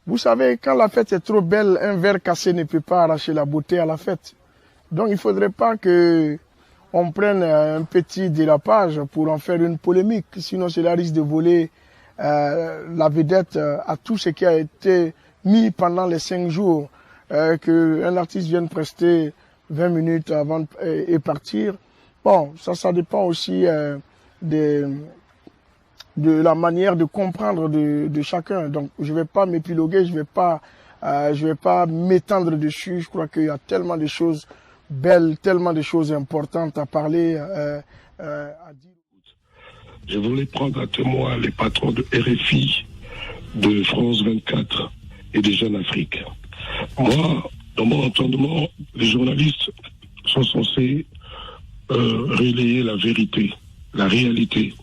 Vous savez, quand la fête est trop belle, un verre cassé ne peut pas arracher la beauté à la fête. Donc il ne faudrait pas que on prenne un petit dérapage pour en faire une polémique. Sinon, cela risque de voler la vedette à tout ce qui a été mis pendant les 5 jours. Qu'un artiste vienne prester 20 minutes avant et partir. Bon, ça dépend aussi de la manière de comprendre de chacun. Donc, je vais pas m'épiloguer, je vais pas m'étendre dessus. Je crois qu'il y a tellement de choses belles, tellement de choses importantes à parler, à dire. Je voulais prendre à témoin les patrons de RFI, de France 24 et de Jeune Afrique. Moi, dans mon entendement, les journalistes sont censés relayer la vérité, la réalité.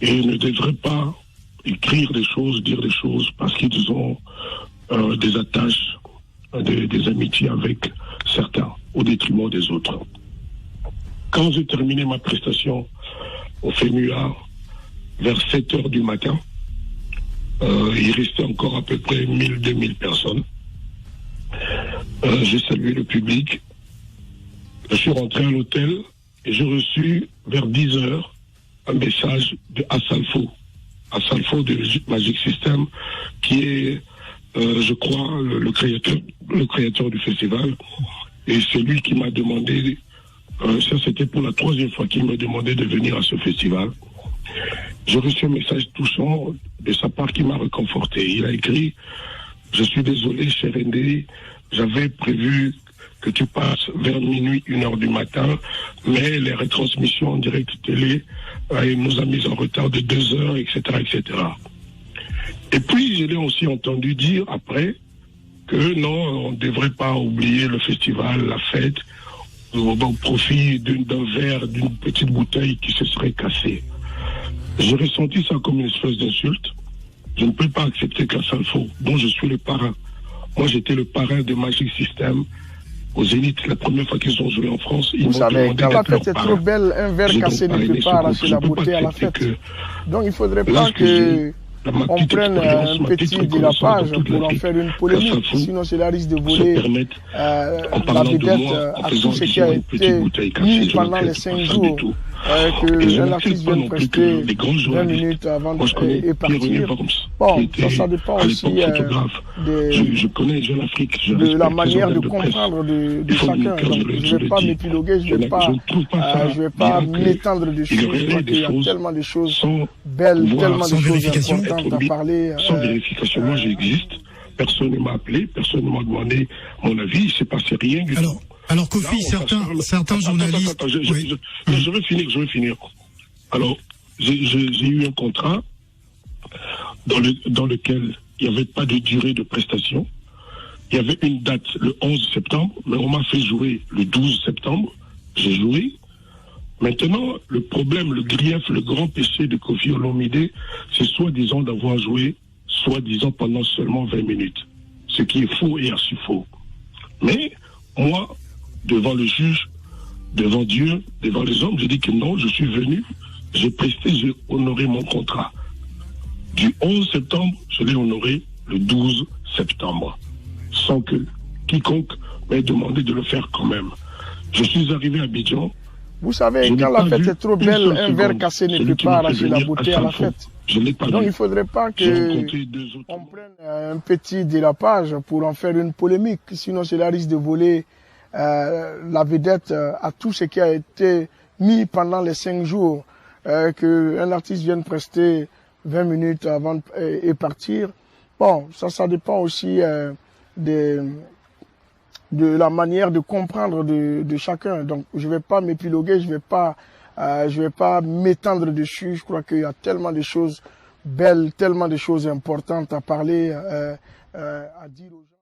Et ne devraient pas écrire des choses, dire des choses, parce qu'ils ont des attaches, des amitiés avec certains, au détriment des autres. Quand j'ai terminé ma prestation au FEMUA, vers 7 heures du matin, il restait encore à peu près 1000-2000 personnes. J'ai salué le public. Je suis rentré à l'hôtel et j'ai reçu vers 10 heures un message de Assalfo de Magic System, qui est, je crois, le créateur du festival. Et c'est lui qui m'a demandé, ça c'était pour la 3e fois qu'il m'a demandé de venir à ce festival. J'ai reçu un message touchant de sa part qui m'a réconforté. Il a écrit: je suis désolé, cher Ndé, j'avais prévu que tu passes vers minuit, 1h du matin, mais les retransmissions en direct télé nous a mis en retard de 2 heures, etc., etc. Et puis, je l'ai aussi entendu dire après que non, on ne devrait pas oublier le festival, la fête, au profit d'un verre, d'une petite bouteille qui se serait cassée. J'ai ressenti ça comme une espèce d'insulte. Je ne peux pas accepter qu'Assalfo, dont je suis le parrain. Moi, j'étais le parrain de Magic System au Zénith. La première fois qu'ils ont joué en France, ils m'ont demandé quand la fête est trop belle, un verre cassé ne peut pas arracher la beauté à la fête. Donc il ne faudrait pas que on prenne un petit dérapage pour en faire une polémique. Sinon, cela risque de voler la vedette à tout ce qui a été mis pendant les 5 jours. Qu'un artiste vienne prester 20 minutes avant et partir. Bon, ça dépend aussi de la manière de comprendre de chacun. Donc, je ne vais pas m'épiloguer, je ne vais pas m'étendre dessus. Je crois qu'il y a tellement de choses belles, tellement de choses importantes à parler. Sans vérification, moi j'existe. Personne ne m'a appelé, personne ne m'a demandé mon avis, il ne s'est passé rien du tout. Alors Kofi, certains journalistes... Attends, je veux finir. Alors, j'ai eu un contrat dans lequel il n'y avait pas de durée de prestation. Il y avait une date le 11 septembre, mais on m'a fait jouer le 12 septembre. J'ai joué. Maintenant, le problème, le grief, le grand péché de Kofi Olomide, c'est soi-disant d'avoir joué, soi-disant pendant seulement 20 minutes. Ce qui est faux et archi faux. Mais, moi, devant le juge, devant Dieu, devant les hommes, j'ai dit que non, je suis venu, j'ai presté, j'ai honoré mon contrat. Du 11 septembre, je l'ai honoré le 12 septembre, sans que quiconque m'ait demandé de le faire quand même. Je suis arrivé à Abidjan. Vous savez, quand la fête est trop belle, un verre cassé ne peut pas arracher la beauté à la fête. Donc il ne faudrait pas qu'on prenne un petit dérapage pour en faire une polémique. Sinon, cela risque de voler la vedette à tout ce qui a été mis pendant les 5 jours. Qu'un artiste vienne prester 20 minutes avant et partir. Bon, ça dépend aussi de la manière de comprendre de chacun. Donc, je vais pas m'épiloguer, je vais pas m'étendre dessus. Je crois qu'il y a tellement de choses belles, tellement de choses importantes à parler, à dire aux gens.